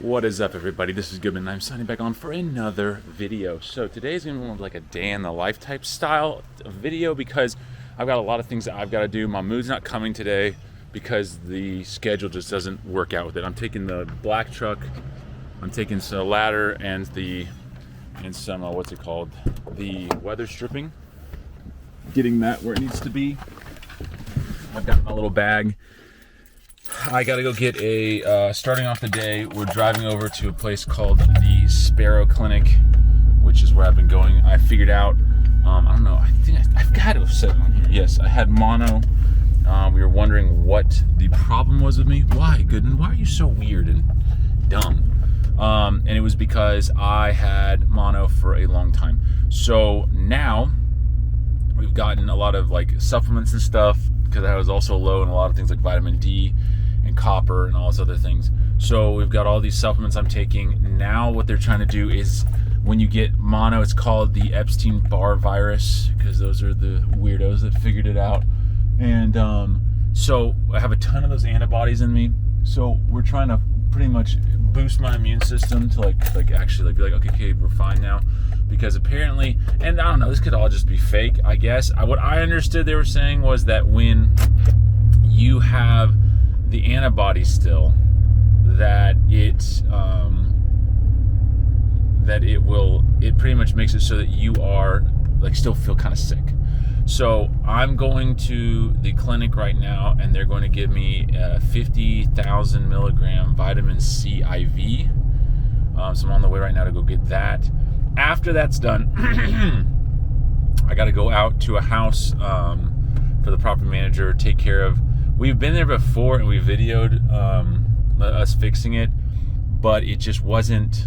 What is up, everybody? This is Goodman, and I'm signing back on for another video. So today's gonna be more of like a day in the life type style of video because I've got a lot of things that I've got to do. My mood's not coming today because the schedule just doesn't work out with it. I'm taking the black truck, I'm taking some ladder and some what's it called? The weather stripping. Getting that where it needs to be. I've got my little bag. I gotta go get starting off the day, we're driving over to a place called the Sparrow Clinic, which is where I've been going. I figured out, I don't know, I've got to have said it on here. Yes, I had mono. We were wondering what the problem was with me. Why, Gooden? Why are you so weird and dumb? And it was because I had mono for a long time. So now we've gotten a lot of like supplements and stuff because I was also low in a lot of things like vitamin D and copper and all those other things. So we've got all these supplements I'm taking. Now what they're trying to do is when you get mono, it's called the Epstein-Barr virus because those are the weirdos that figured it out. And so I have a ton of those antibodies in me. So we're trying to pretty much boost my immune system to like actually be like, okay, we're fine now. Because apparently, and I don't know, this could all just be fake, I guess. What I understood they were saying was that when you have the antibodies still, that it pretty much makes it so that you are like still feel kind of sick. So I'm going to the clinic right now and they're going to give me a 50,000 milligram vitamin C IV. So I'm on the way right now to go get that. After that's done, I got to go out to a house for the property manager, take care of. We've been there before and we videoed us fixing it, but it just wasn't,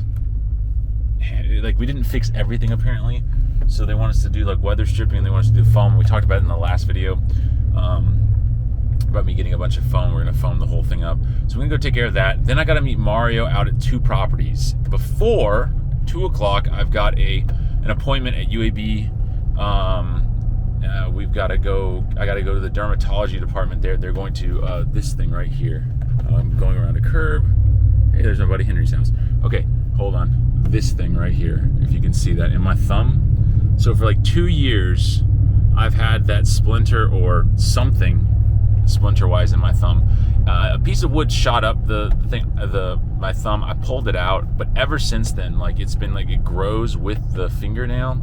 like we didn't fix everything apparently. So they want us to do like weather stripping and they want us to do foam. We talked about it in the last video about me getting a bunch of foam. We're going to foam the whole thing up. So we're going to go take care of that. Then I got to meet Mario out at 2 properties. Before 2 o'clock, I've got an appointment at UAB. I got to go to the dermatology department there. They're going to this thing right here. I'm going around a curb. Hey, there's my buddy Henry's house. Okay, hold on. This thing right here, if you can see that in my thumb. So for like 2 years, I've had that splinter or something splinter-wise in my thumb. A piece of wood shot up my thumb. I pulled it out, but ever since then, like it's been like it grows with the fingernail.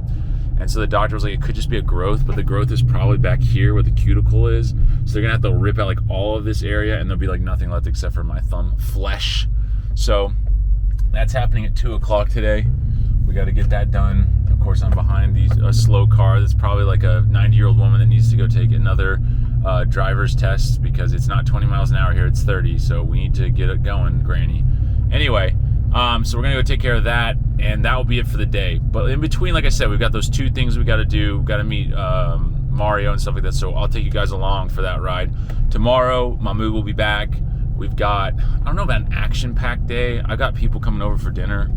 And so the doctor was like, it could just be a growth, but the growth is probably back here where the cuticle is. So they're gonna have to rip out like all of this area and there'll be like nothing left except for my thumb flesh. So that's happening at 2 o'clock today. We got to get that done. Of course, I'm behind a slow car that's probably like a 90-year-old woman that needs to go take another driver's test because it's not 20 miles an hour here, it's 30. So we need to get it going, Granny. Anyway, so we're going to go take care of that, and that will be it for the day. But in between, like I said, we've got those 2 things we got to do. We've got to meet Mario and stuff like that. So I'll take you guys along for that ride. Tomorrow, Mahmoud will be back. We've got, I don't know about an action-packed day. I got people coming over for dinner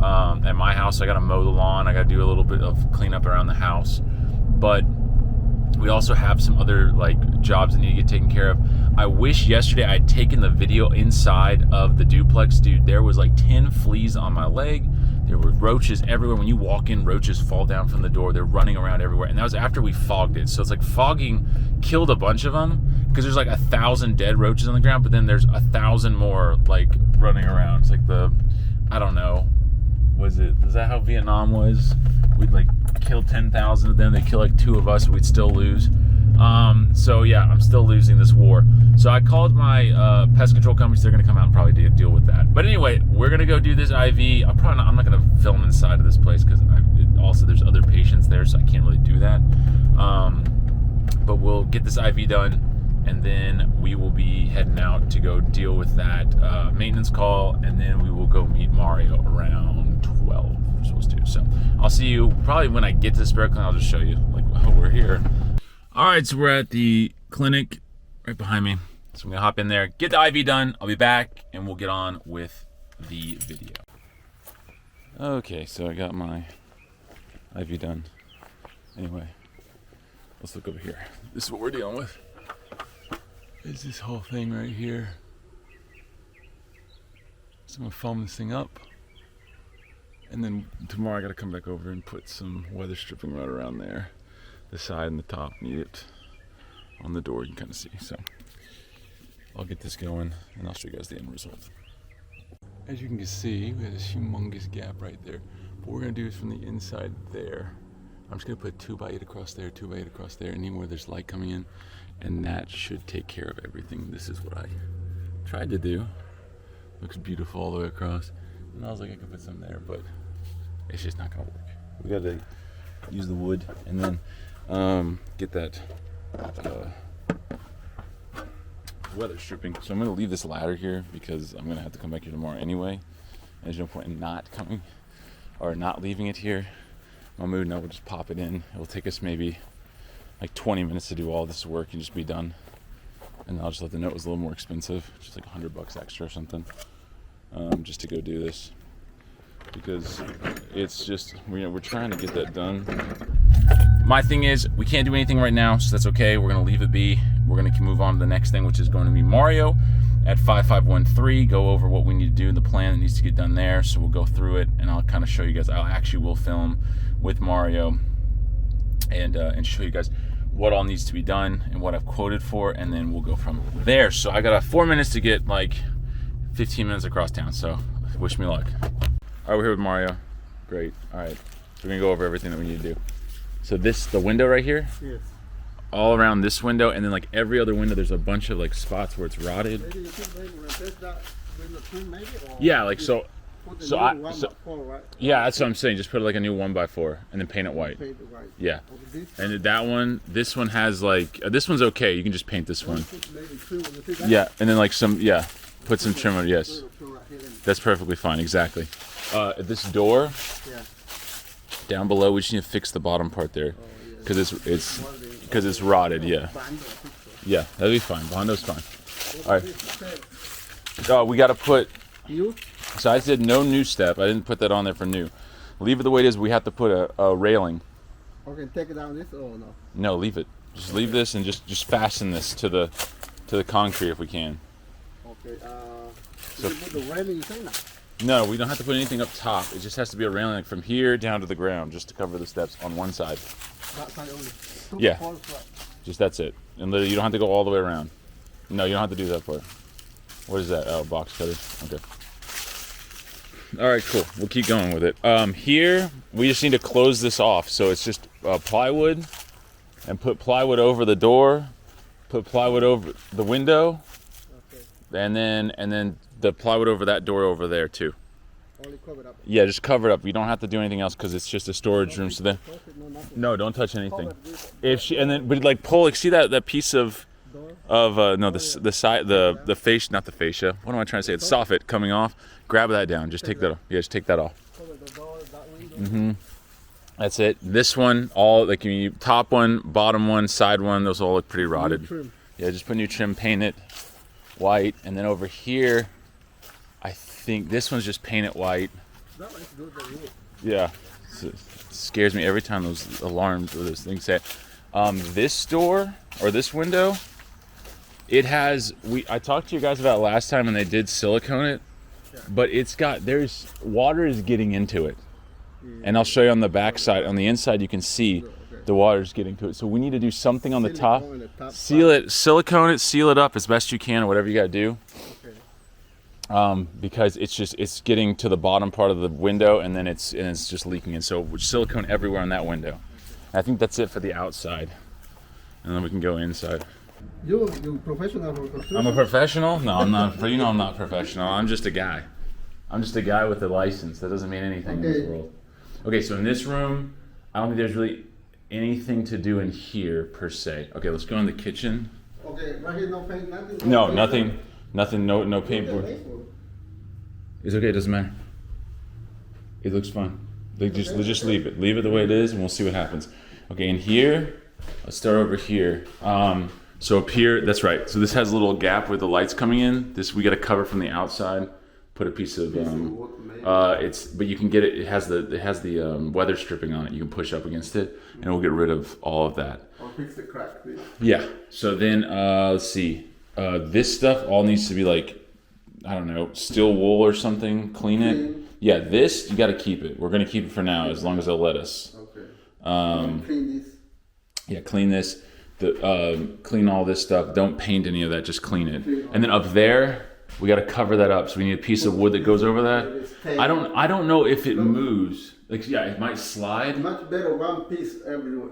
at my house. I got to mow the lawn. I got to do a little bit of cleanup around the house. But we also have some other like jobs that need to get taken care of. I wish yesterday I had taken the video inside of the duplex. Dude, there was like 10 fleas on my leg. There were roaches everywhere. When you walk in, roaches fall down from the door. They're running around everywhere. And that was after we fogged it. So it's like fogging killed a bunch of them because there's like 1,000 dead roaches on the ground, but then there's 1,000 more like running around. It's like I don't know. Is that how Vietnam was? We'd like kill 10,000 of them. They kill like 2 of us. We'd still lose. So yeah, I'm still losing this war. So I called my pest control companies. They're gonna come out and probably deal with that. But anyway, we're gonna go do this IV. I'm not gonna film inside of this place because also there's other patients there, so I can't really do that. But we'll get this IV done, and then we will be heading out to go deal with that maintenance call, and then we will go meet Mario around 12. We're supposed to. So I'll see you probably when I get to the Sparrow Clinic. I'll just show you like, oh, we're here. All right, so we're at the clinic right behind me. So I'm gonna hop in there, get the IV done. I'll be back, and we'll get on with the video. Okay, so I got my IV done. Anyway, let's look over here. This is what we're dealing with. Is this whole thing right here. So I'm gonna foam this thing up. And then tomorrow I gotta come back over and put some weather stripping right around there. The side and the top need it on the door, you can kind of see. So I'll get this going and I'll show you guys the end result. As you can see, we have this humongous gap right there. What we're gonna do is from the inside there, I'm just gonna put 2x8 across there, 2x8 across there, anywhere there's light coming in, and that should take care of everything. This is what I tried to do. Looks beautiful all the way across. And I was like, I could put some there, but it's just not gonna work. We gotta use the wood and then get that weather stripping. So I'm gonna leave this ladder here because I'm gonna have to come back here tomorrow anyway. And there's no point in not coming or not leaving it here. My mood now, we'll just pop it in. It'll take us maybe like 20 minutes to do all this work and just be done. And I'll just let them know it was a little more expensive, just like $100 extra or something, just to go do this. Because it's just, we're trying to get that done. My thing is, we can't do anything right now, so that's okay. We're gonna leave it be. We're gonna move on to the next thing, which is going to be Mario at 5513. Go over what we need to do, the plan that needs to get done there. So we'll go through it, and I'll kind of show you guys. I actually will film with Mario and show you guys what all needs to be done and what I've quoted for, and then we'll go from there. So I got 4 minutes to get like 15 minutes across town. So wish me luck. All right, we're here with Mario. Great. All right, so we're gonna go over everything that we need to do. So the window right here, yes, all around this window, and then like every other window, there's a bunch of like spots where it's rotted. maybe you think maybe replace that window trim maybe, or Yeah, like so. put the So new I, one so by four, right? yeah, that's what I'm saying. Just put like a new 1x4 and then paint it white. Paint it white. Yeah. Okay, this And that one, this one has like this one's okay. You can just paint this one. put maybe trim on the thing, right? Yeah, and then like some put some trim on it. Yes, Little trim right here and- that's perfectly fine. Exactly. This door yeah. down below, we just need to fix the bottom part there Oh, yeah. because it's rotted. Yeah, Band, I think so. yeah, that'll be fine. Bondo's fine. What All right. is this? We got to put. You? So I said no new step. I didn't put that on there for new. Leave it the way it is. We have to put a railing. Okay, take it down this or no? No, leave it. Just leave this and just fasten this to the concrete if we can. Okay, So- you put the railing you say now? No, we don't have to put anything up top. It just has to be a railing like from here down to the ground, just to cover the steps on one side. That side only. Two Yeah. poles, right? Just that's it. And literally, you don't have to go all the way around. No, you don't have to do that part. What is that? Oh, box cutter. Okay. All right, cool. We'll keep going with it. Here, we just need to close this off. So it's just plywood, and put plywood over the door, put plywood over the window, Okay. and then the plywood over that door over there too. Only cover up. Yeah, just cover it up. You don't have to do anything else because it's just a storage room. So then, Close it, no nothing. no, don't touch anything. Cover this If she and then, but like pull, like see that piece of door. no the side the face, not the fascia. What am I trying to say? It's soffit coming off. Grab that down. Just take that off. Yeah, just take that off. Cover the door, that window. That's it. This one, all like you top one, bottom one, side one. Those all look pretty rotted. Trim. Yeah, just put new trim, paint it white, and then over here, I think this one's just paint it white. That one's good, the wood. Yeah, it scares me every time those alarms or those things say. This door or this window, it has. I talked to you guys about it last time, and they did silicone it, but there's water is getting into it, and I'll show you on the back side. On the inside, you can see the water's getting to it. So we need to do something on the top, Silicone in the top seal it, silicone it, seal it up as best you can, or whatever you got to do. Okay. Because it's getting to the bottom part of the window, and then it's just leaking in. So silicone everywhere on that window. I think that's it for the outside, and then we can go inside. You professional for construction? I'm a professional? No, I'm not. You know I'm not professional. I'm just a guy. I'm just a guy with a license. That doesn't mean anything in this Okay. world. Okay, so in this room, I don't think there's really anything to do in here per se. Okay, let's go in the kitchen. Okay, right here, no paint, nothing? No, paint, nothing, no Look at paintboard. this one. It's okay, it doesn't matter. It looks fine. Like, just leave it. Leave it the way it is, and we'll see what happens. Okay, in here, let's start over here. So up here, that's right. So this has a little gap where the light's coming in. This we got to cover from the outside. Put a piece of but you can get it. It has the weather stripping on it. You can push up against it, and we'll get rid of all of that. I'll fix the crack, please. Yeah. So then let's see. This stuff all needs to be like I don't know, steel wool or something, clean it. Yeah, this, you got to keep it. We're going to keep it for now as long as they'll let us. Okay. Clean this. Yeah, clean this. Clean all this stuff. Don't paint any of that, just clean it. And then up there, we got to cover that up. So we need a piece of wood that goes over that. I don't know if it moves. Like, yeah, it might slide. Much better one piece everywhere.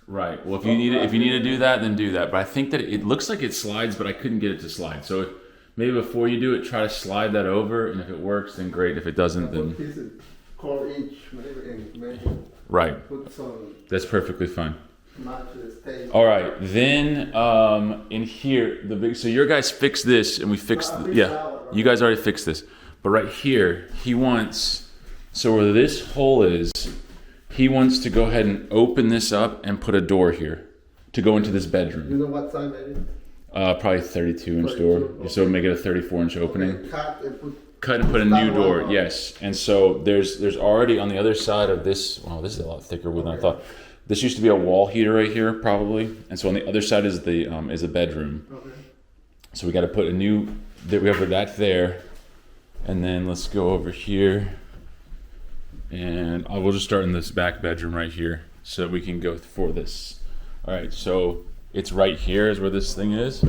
Right. Well, if you need to do that, then do that. But I think that it looks like it slides, but I couldn't get it to slide. So maybe before you do it, try to slide that over, and if it works, then great. If it doesn't, then right. That's perfectly fine. All right. Then in here, so your guys fixed this, and we fixed. Yeah, you guys already fixed this. But right here, he wants. So where this hole is. He wants to go ahead and open this up and put a door here to go into this bedroom. You know what size that is? Probably 32-inch door. Okay. So make it a 34-inch opening. Okay. Cut and put a new door. Yes. And so there's already on the other side of this. Wow, this is a lot thicker wood than I thought. This used to be a wall heater right here, probably. And so on the other side is a bedroom. Okay. So we got to put a new. We have that there, and then let's go over here. And we'll just start in this back bedroom right here so that we can go for this. All right, so it's right here is where this thing is.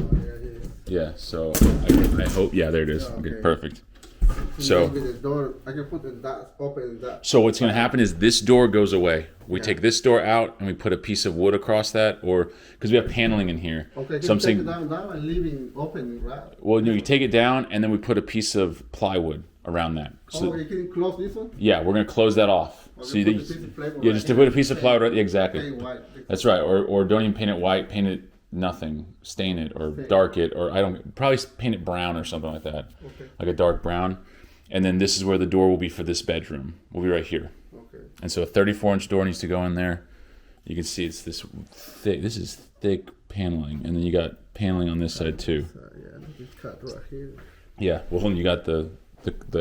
Yeah, so I hope, yeah, there it is. Okay, perfect. So the door, I can put that open that. So what's going to happen is this door goes away. We take this door out and we put a piece of wood across that, or because we have paneling in here. Okay, so I'm saying it down and leaving open, right? Well, no, you take it down and then we put a piece of plywood around that. So, you can close this one? Yeah, we're going to close that off. So just to put a piece of plywood right, exactly. That's right. Or don't even paint it white, paint it nothing, stain it or dark it, or probably paint it brown or something like that. Okay. Like a dark brown. And then this is where the door will be for this bedroom. We'll be right here. Okay. And so a 34-inch door needs to go in there. You can see it's this thick. This is thick paneling, and then you got paneling on this side too. Yeah, just cut right here. Yeah. Well, you got the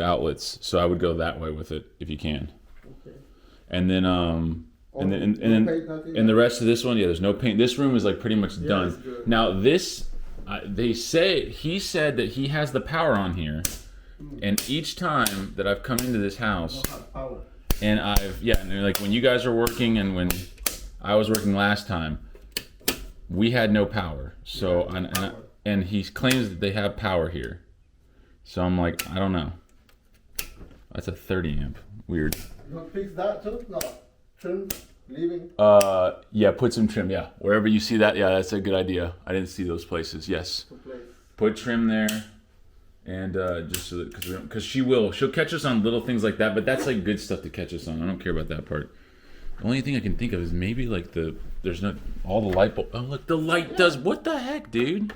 outlets, so I would go that way with it if you can. Okay. And then and the rest of this one, yeah, there's no paint. This room is like pretty much done. Now this, he said that he has the power on here, and each time that I've come into this house, and like when you guys are working and when I was working last time, we had no power. So and he claims that they have power here. So I'm like, I don't know. That's a 30 amp. Weird. You want to fix that too? No. Trim, leaving? Yeah, put some trim, yeah. Wherever you see that, yeah, that's a good idea. I didn't see those places, yes. Put trim there. And just so that, because she'll catch us on little things like that, but that's like good stuff to catch us on. I don't care about that part. The only thing I can think of is maybe like there's not all the light bulb. Oh, look, the light does, what the heck, dude?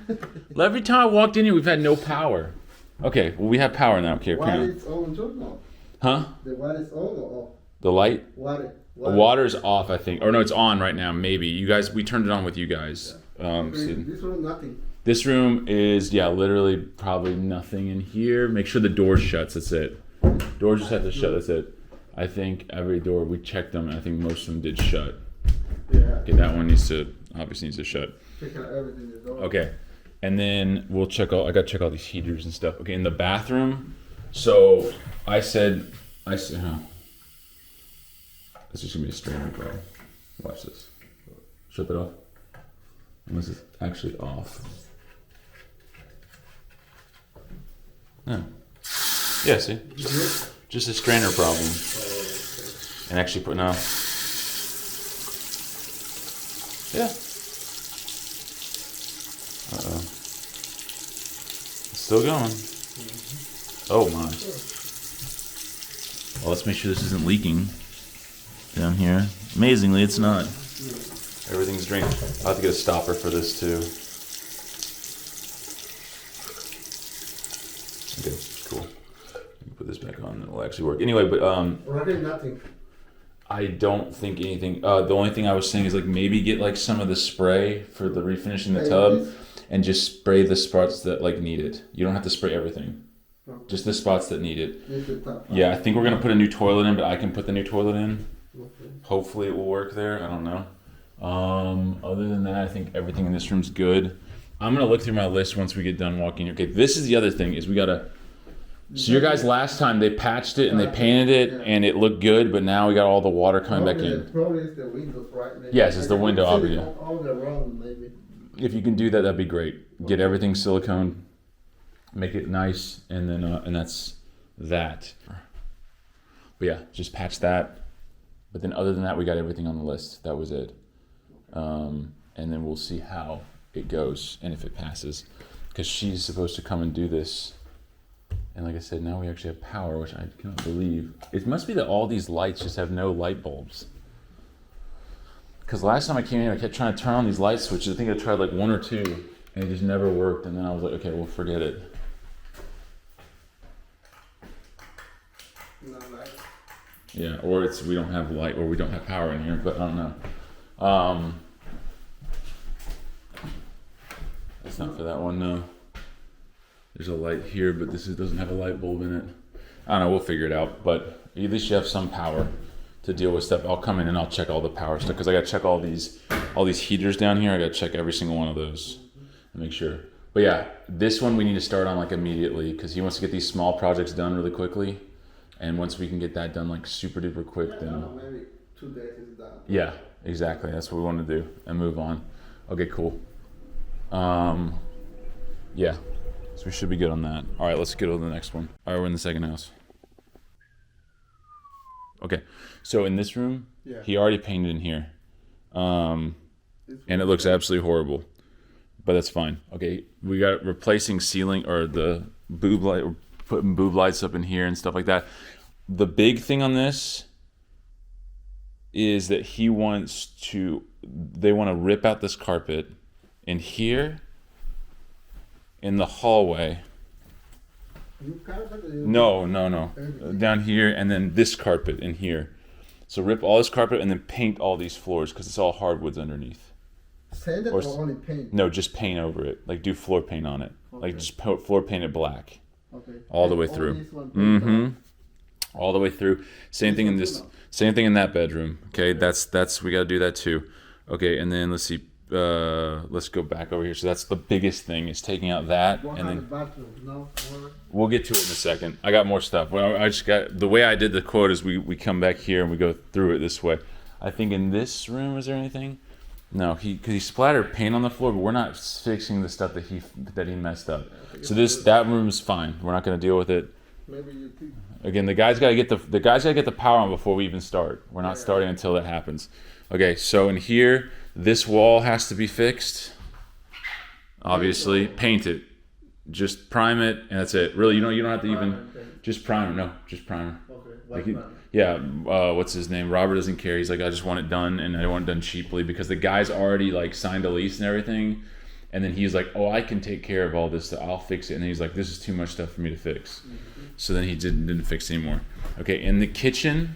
Every time I walked in here, we've had no power. Okay, well, we have power now. Okay, apparently. It's on too now. Huh? The water is on or off? The light? Water. The water's off, I think. Or no, it's on right now, maybe. You guys, we turned it on with you guys. Yeah. This room, nothing. This room is, literally probably nothing in here. Make sure the door shuts, that's it. Doors just have to shut, that's it. I think every door, we checked them, and I think most of them did shut. Yeah. Okay, that one obviously needs to shut. Check out everything in the door. Okay. And then I gotta check all these heaters and stuff. Okay, in the bathroom, so I said, this is gonna be a strainer problem. Watch this. Shut that off. Unless it's actually off. No. Yeah, see? Just a strainer problem. And actually no. Yeah. Uh-oh. It's still going. Oh my. Well, let's make sure this isn't leaking down here. Amazingly, it's not. Everything's drained. I'll have to get a stopper for this too. Okay, cool. Put this back on, it'll actually work. Anyway, but nothing. I don't think anything. The only thing I was saying is like maybe get like some of the spray for the refinishing the tub, and just spray the spots that like need it. You don't have to spray everything. Okay. Just the spots that need it. Yeah, I think we're gonna put a new toilet in, but I can put the new toilet in. Okay. Hopefully it will work there. I don't know. Other than that, I think everything in this room's good. I'm gonna look through my list once we get done walking. Okay, this is the other thing is we gotta So your guys last time they patched it and they painted it and it looked good, but now we got all the water coming back in. Probably it's the windows, right? Maybe. Yes, it's the window, obviously. All around, maybe. If you can do that, that'd be great. Get everything silicone, make it nice, and then and that's that. But yeah, just patch that. But then other than that, we got everything on the list. That was it. And then we'll see how it goes and if it passes. Because she's supposed to come and do this. And like I said, now we actually have power, which I cannot believe. It must be that all these lights just have no light bulbs. Because last time I came in, I kept trying to turn on these light switches. I think I tried like 1 or 2, and it just never worked. And then I was like, okay, well, forget it. No light. Yeah, or it's we don't have light, or we don't have power in here, but I don't know. That's not for that one, no. There's a light here, but this doesn't have a light bulb in it. I don't know, we'll figure it out, but at least you have some power to deal with stuff. I'll come in and I'll check all the power stuff, because I gotta check all these heaters down here. I gotta check every single one of those and make sure. But yeah, this one we need to start on like immediately, because he wants to get these small projects done really quickly. And once we can get that done like super duper quick, then maybe 2 days is done. yeah, exactly. That's what we want to do and move on. Okay, cool. Yeah, so we should be good on that. All right, let's get to the next one. All right, we're in the second house. Okay, so in this room, he already painted in here, and it looks absolutely horrible, but that's fine. Okay, we got replacing ceiling or the boob light, putting boob lights up in here and stuff like that. The big thing on this is that they want to rip out this carpet in here, in the hallway. No. Down here, and then this carpet in here. So rip all this carpet and then paint all these floors, because it's all hardwoods underneath. Sand it or only paint? No, just paint over it. Like do floor paint on it. Okay. Like just floor paint it black. Okay. All the way through. All the way through. Same thing in this. Same thing in that bedroom. Okay, that's we got to do that too. Okay, and then let's see. Let's go back over here. So that's the biggest thing, is taking out that, and then we'll get to it in a second. I got more stuff. Well, I just got the way I did the quote is we come back here and we go through it this way. I think in this room, is there anything? No, because he splattered paint on the floor, but we're not fixing the stuff that he messed up. So that room's fine. We're not going to deal with it. Maybe you think. Again, the guys got to get the power on before we even start. We're not starting until that happens. Okay, so in here, this wall has to be fixed. Obviously, paint it. Just prime it, and that's it. Really, you don't have to even just primer. No, just primer. Okay. What's his name? Robert doesn't care. He's like, I just want it done, and I want it done cheaply, because the guy's already like signed a lease and everything. And then he's like, oh, I can take care of all this stuff. I'll fix it. And then he's like, this is too much stuff for me to fix. So then he didn't fix anymore. Okay, in the kitchen,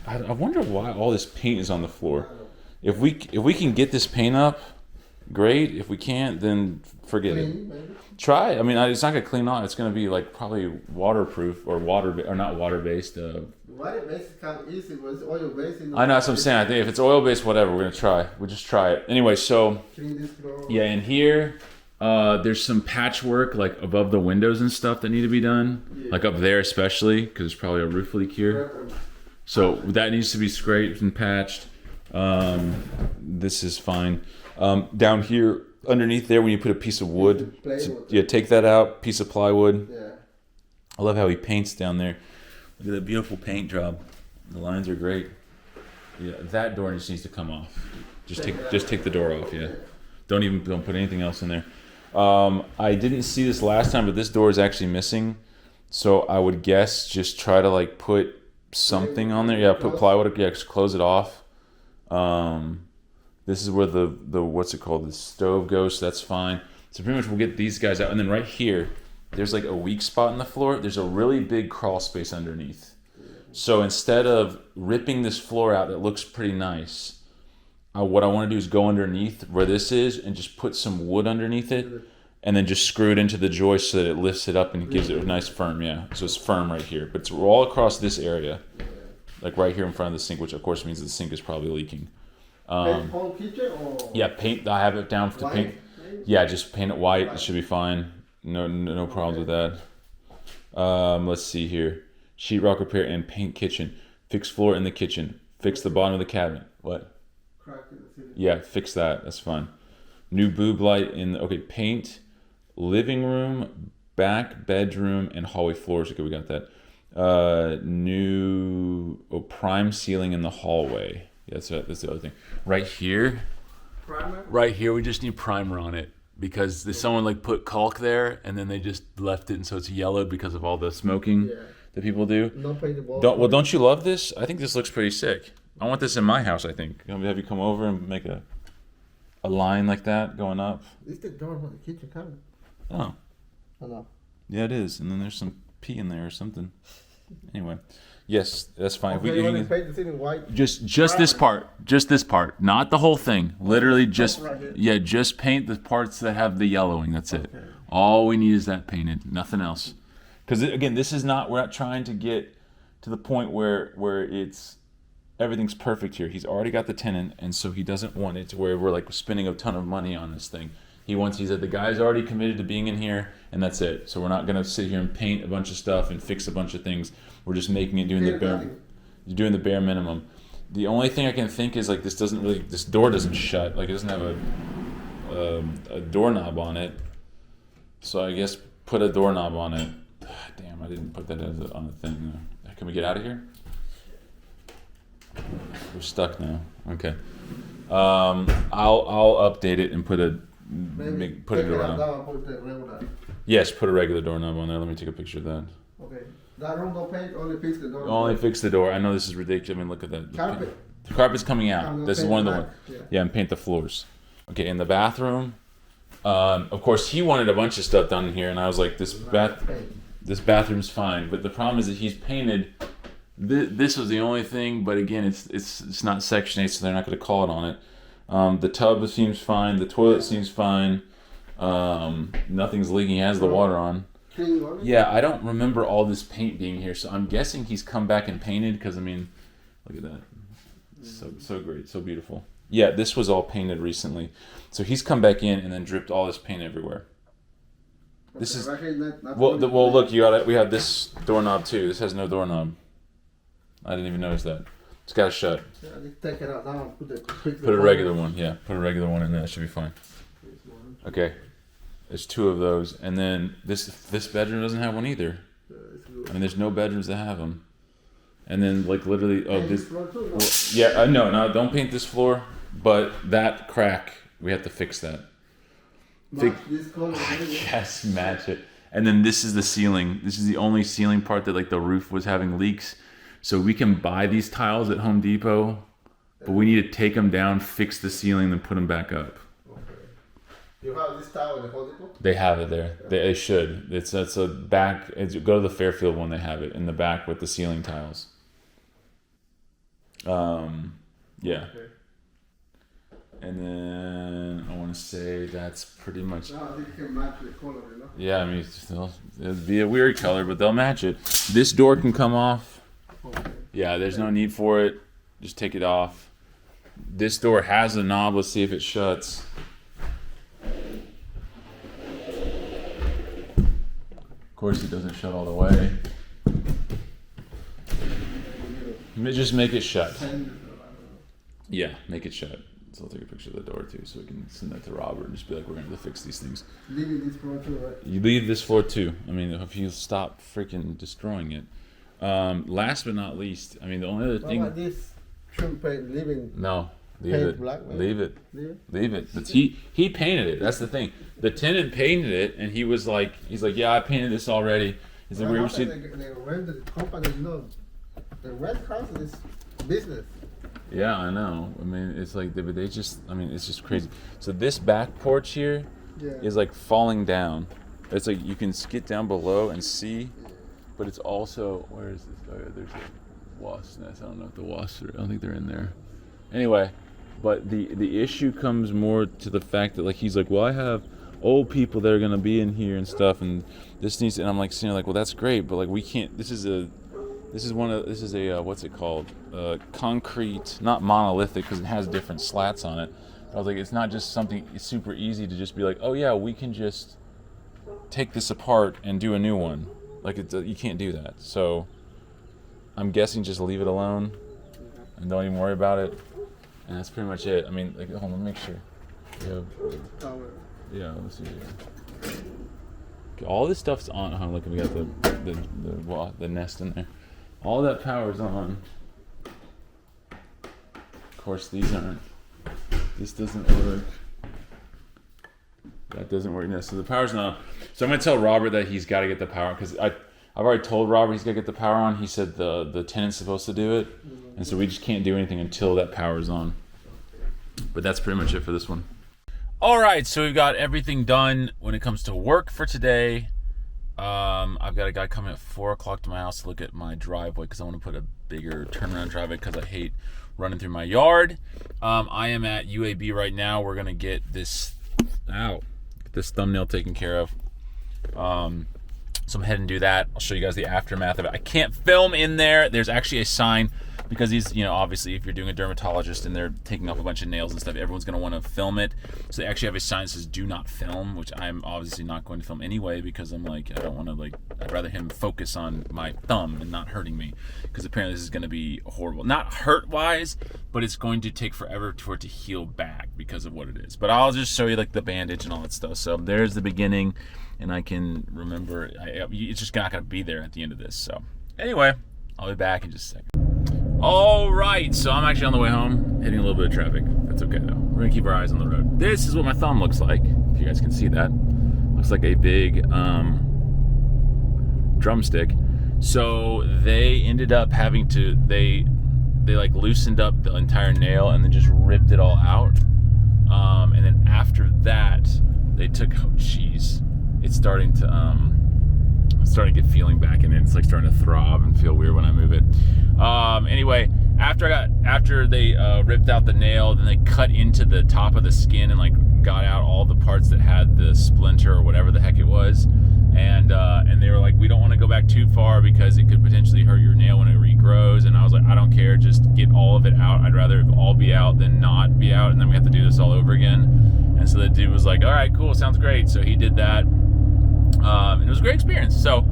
I wonder why all this paint is on the floor. If we can get this paint up, great. If we can't, then forget it. Try. I mean, it's not gonna clean off. It's gonna be like probably waterproof or not water based. Water-based is kind of easy, but it's oil-based. I know, that's what I'm saying. I think if it's oil-based, whatever, we're going to try. We'll just try it. Anyway, so, yeah, in here, there's some patchwork, like, above the windows and stuff that need to be done. Yeah. Like, up there especially, because there's probably a roof leak here. So, that needs to be scraped and patched. This is fine. Down here, underneath there, when you put a piece of wood, take that out, piece of plywood. Yeah. I love how he paints down there. Look at that beautiful paint job. The lines are great. Yeah, that door just needs to come off. Just take the door off. Yeah, don't put anything else in there. I didn't see this last time, but this door is actually missing. So I would guess just try to like put something on there. Yeah, put plywood. Yeah, just close it off. This is where the what's it called? The stove goes. So that's fine. So pretty much we'll get these guys out, and then right here, there's like a weak spot in the floor. There's a really big crawl space underneath. So instead of ripping this floor out that looks pretty nice, what I want to do is go underneath where this is and just put some wood underneath it, and then just screw it into the joist so that it lifts it up and it gives it a nice firm, yeah. So it's firm right here, but it's all across this area, like right here in front of the sink, which of course means the sink is probably leaking. Whole kitchen or? Yeah, paint. I have it down to paint. Yeah, just paint it white. It should be fine. No problems with that. Let's see here. Sheetrock repair and paint kitchen. Fix floor in the kitchen. Fix the bottom of the cabinet. What? Crack in the ceiling. Yeah, fix that. That's fine. New boob light in the, okay, paint, living room, back bedroom, and hallway floors. Okay, we got that. Prime ceiling in the hallway. Yeah, that's the other thing. Right here. Primer. Right here, we just need primer on it because someone like put caulk there and then they just left it and so it's yellowed because of all the smoking that people do. No paint the wall. Don't you love this? I think this looks pretty sick. I want this in my house. I think. Have you come over and make a line like that going up? It's the door from the kitchen cabinet. Oh, Oh no. yeah, it is. And then there's some pee in there or something. Anyway, yes, that's fine. Okay, you want to paint the ceiling white? Just this part, not the whole thing. Literally just right here. just paint the parts that have the yellowing. That's it. All we need is that painted, nothing else. Because again, we're not trying to get to the point where it's everything's perfect here. He's already got the tenant, and so he doesn't want it to where we're like spending a ton of money on this thing. He said the guy's already committed to being in here, and that's it. So we're not gonna sit here and paint a bunch of stuff and fix a bunch of things. We're just doing the bare minimum. The only thing I can think is like this door doesn't shut. Like it doesn't have a doorknob on it. So I guess put a doorknob on it. Damn, I didn't put that on the thing. Can we get out of here? We're stuck now. Okay. I'll update it and put a doorknob. Yes, put a regular doorknob on there. Let me take a picture of that. Okay. That room don't paint, only fix the door. Only fix the door. I know this is ridiculous. I mean, look at that. Carpet. The carpet's coming out. This is one of the ones. Yeah, and paint the floors. Okay, in the bathroom. Of course, he wanted a bunch of stuff done in here, and I was like, this bathroom's fine. But the problem is that he's painted. This was the only thing, but again, it's not Section 8, so they're not going to call it on it. The tub seems fine. The toilet seems fine. Nothing's leaking. He has the water on. Yeah, I don't remember all this paint being here, so I'm guessing he's come back and painted. Because I mean, look at that, so great, so beautiful. Yeah, this was all painted recently, so he's come back in and then dripped all this paint everywhere. This is well. Look, we have this doorknob too. This has no doorknob. I didn't even notice that. It's got to shut. Yeah, take it out now. Put a regular one. Yeah, put a regular one in there. That should be fine. Okay. There's two of those, and then this bedroom doesn't have one either. I mean, there's no bedrooms that have them. And then like literally, no, don't paint this floor, but that crack we have to fix that. This color. Yes, match it. And then this is the ceiling. This is the only ceiling part that like the roof was having leaks. So we can buy these tiles at Home Depot, but we need to take them down, fix the ceiling, then put them back up. You have this tile in the Home Depot? They have it there. They should. It's a back. Go to the Fairfield one. They have it in the back with the ceiling tiles. Yeah. Okay. And then I want to say that's pretty much. No, I think you can match the color, you know? Yeah, I mean it'll be a weird color, but they'll match it. This door can come off. Okay. Yeah, there's no need for it. Just take it off. This door has a knob. Let's see if it shuts. Of course, it doesn't shut all the way. Just make it shut. Yeah, make it shut. So I'll take a picture of the door too, so we can send that to Robert and just be like, we're going to fix these things. Leaving this floor too, right? You leave this floor too. I mean, if you stop freaking destroying it. Last but not least, I mean, the only other thing. What about this? Shouldn't paint living. No. Leave paint it. Black, leave it. Leave it. But he painted it. That's the thing. The tenant painted it, and he's like, yeah, I painted this already. He's like, they rent the company, you know, the rent house is business. Yeah, I know. I mean, it's like they just. I mean, it's just crazy. So this back porch here is like falling down. It's like you can skid down below and see, but it's also where is this? Oh, yeah, there's a wasp nest. I don't know if the wasps are. I don't think they're in there. Anyway, but the issue comes more to the fact that like he's like, well, I have old people that are gonna be in here and stuff, and this needs. And I'm like saying like, well, that's great, but like we can't. This is a what's it called? Concrete, not monolithic because it has different slats on it. I was like, it's not just something super easy to just be like, oh yeah, we can just take this apart and do a new one. Like you can't do that. So I'm guessing just leave it alone and don't even worry about it. And that's pretty much it. I mean, like, hold on, let me make sure. Yeah, let's see. Okay, all this stuff's on. Oh, look, we got the nest in there. All that power's on. Of course, these aren't. This doesn't work. That doesn't work. No, so the power's not on. So I'm gonna tell Robert that he's got to get the power, because I've already told Robert he's got to get the power on. He said the tenant's supposed to do it, and so we just can't do anything until that power's on. But that's pretty much it for this one. All right, so we've got everything done when it comes to work for today. I've got a guy coming at 4 o'clock to my house to look at my driveway, because I want to put a bigger turnaround driveway because I hate running through my yard. I am at UAB right now. We're gonna get this thumbnail taken care of. So I'm heading to do that. I'll show you guys the aftermath of it. I can't film in there. There's actually a sign, because these, obviously if you're doing a dermatologist and they're taking off a bunch of nails and stuff, everyone's going to want to film it. So they actually have a sign that says do not film, which I'm obviously not going to film anyway, because I'm like, I don't want to, I'd rather him focus on my thumb and not hurting me, because apparently this is going to be horrible. Not hurt wise, but it's going to take forever for it to heal back because of what it is. But I'll just show you the bandage and all that stuff. So there's the beginning, and I can remember, it's just not going to be there at the end of this. So anyway, I'll be back in just a second. All right, so I'm actually on the way home, hitting a little bit of traffic. That's okay though. We're gonna keep our eyes on the road. This is what my thumb looks like, if you guys can see that. Looks like a big drumstick. So they ended up having to, they loosened up the entire nail and then just ripped it all out. And then after that, they took, it's starting to get feeling back in it. It's starting to throb and feel weird when I move it. Anyway, after they ripped out the nail, then they cut into the top of the skin and got out all the parts that had the splinter or whatever the heck it was. And they were like, we don't want to go back too far because it could potentially hurt your nail when it regrows. And I was like, I don't care, just get all of it out. I'd rather it all be out than not be out, and then we have to do this all over again. And so the dude was like, all right, cool, sounds great. So he did that. And it was a great experience. So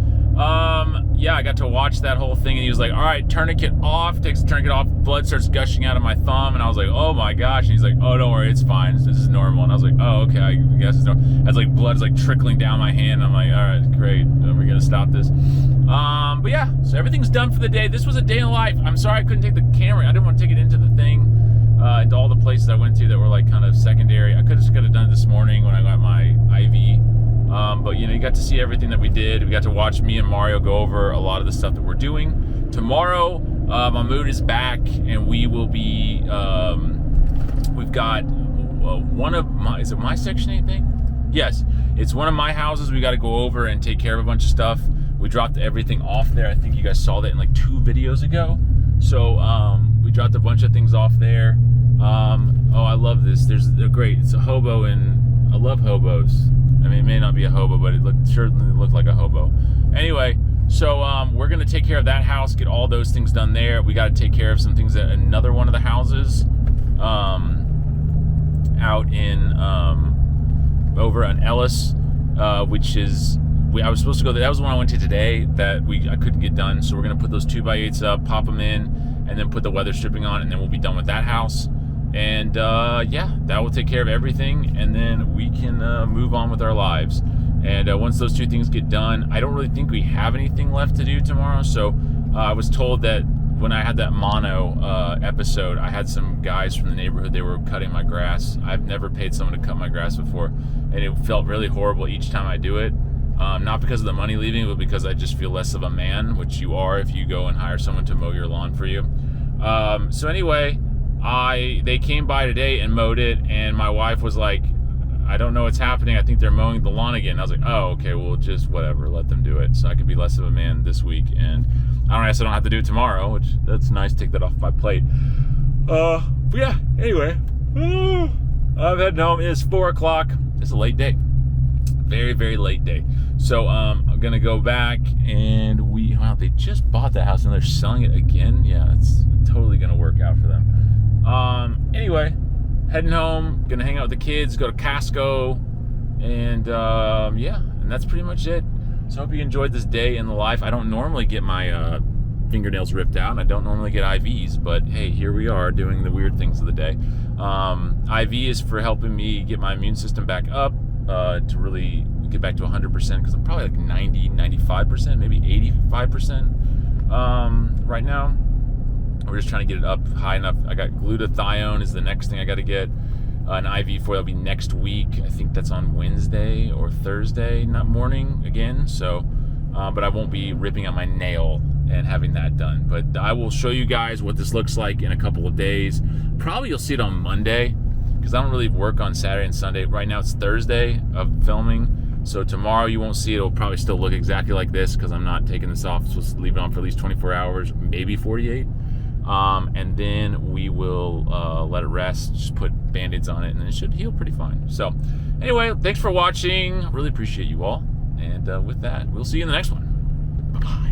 yeah, I got to watch that whole thing, and he was like, all right, tourniquet off. Takes the tourniquet off, blood starts gushing out of my thumb, and I was like, oh my gosh. And he's like, oh, don't worry, it's fine, this is normal. And I was like, oh, okay, I guess it's normal. As blood's trickling down my hand. I'm like, all right, great, we're gonna stop this. But yeah, so everything's done for the day. This was a day in the life. I'm sorry I couldn't take the camera. I didn't want to take it into the thing, into all the places I went to that were kind of secondary. I could have done it this morning when I got my IV. But you got to see everything that we did. We got to watch me and Mario go over a lot of the stuff that we're doing. Tomorrow, my mood is back, and we will be, we've got one of my, is it my Section 8 thing? Yes, it's one of my houses. We got to go over and take care of a bunch of stuff. We dropped everything off there. I think you guys saw that in 2 videos ago. So we dropped a bunch of things off there. Oh, I love this. They're great. It's a hobo, and I love hobos. I mean, it may not be a hobo, but it certainly looked like a hobo. Anyway, so we're going to take care of that house, get all those things done there. We got to take care of some things at another one of the houses out in, over on Ellis, which is, I was supposed to go there. That was the one I went to today that I couldn't get done. So we're going to put those 2x8s up, pop them in, and then put the weather stripping on, and then we'll be done with that house. And yeah, that will take care of everything, and then we can move on with our lives. And once those 2 things get done, I don't really think we have anything left to do tomorrow. So I was told that when I had that mono episode, I had some guys from the neighborhood, they were cutting my grass. I've never paid someone to cut my grass before, and it felt really horrible each time I do it. Not because of the money leaving, but because I just feel less of a man, which you are if you go and hire someone to mow your lawn for you. So anyway, they came by today and mowed it, and my wife was like, I don't know what's happening. I think they're mowing the lawn again. I was like, oh, okay, well, just whatever. Let them do it. So I can be less of a man this week. And I don't have to do it tomorrow, which that's nice. Take that off my plate. But yeah, anyway. I'm heading home. It is 4 o'clock. It's a late day. Very, very late day. So I'm going to go back, and wow, they just bought the house and they're selling it again. Yeah, it's totally going to work out for them. Anyway, heading home, gonna hang out with the kids, go to Casco, and yeah, and that's pretty much it. So I hope you enjoyed this day in the life. I don't normally get my fingernails ripped out, and I don't normally get IVs, but hey, here we are doing the weird things of the day. IV is for helping me get my immune system back up, to really get back to 100%, because I'm probably like 90, 95%, maybe 85% right now. We're just trying to get it up high enough. I got glutathione is the next thing I got to get an IV for. That'll be next week. I think that's on Wednesday or Thursday, not morning again. So, but I won't be ripping out my nail and having that done. But I will show you guys what this looks like in a couple of days. Probably you'll see it on Monday, because I don't really work on Saturday and Sunday. Right now it's Thursday of filming. So tomorrow you won't see it. It'll probably still look exactly like this, because I'm not taking this off. So leave it on for at least 24 hours, maybe 48. And then we will let it rest, just put Band-Aids on it, and it should heal pretty fine. So anyway, thanks for watching. Really appreciate you all. And with that, we'll see you in the next one. Bye-bye.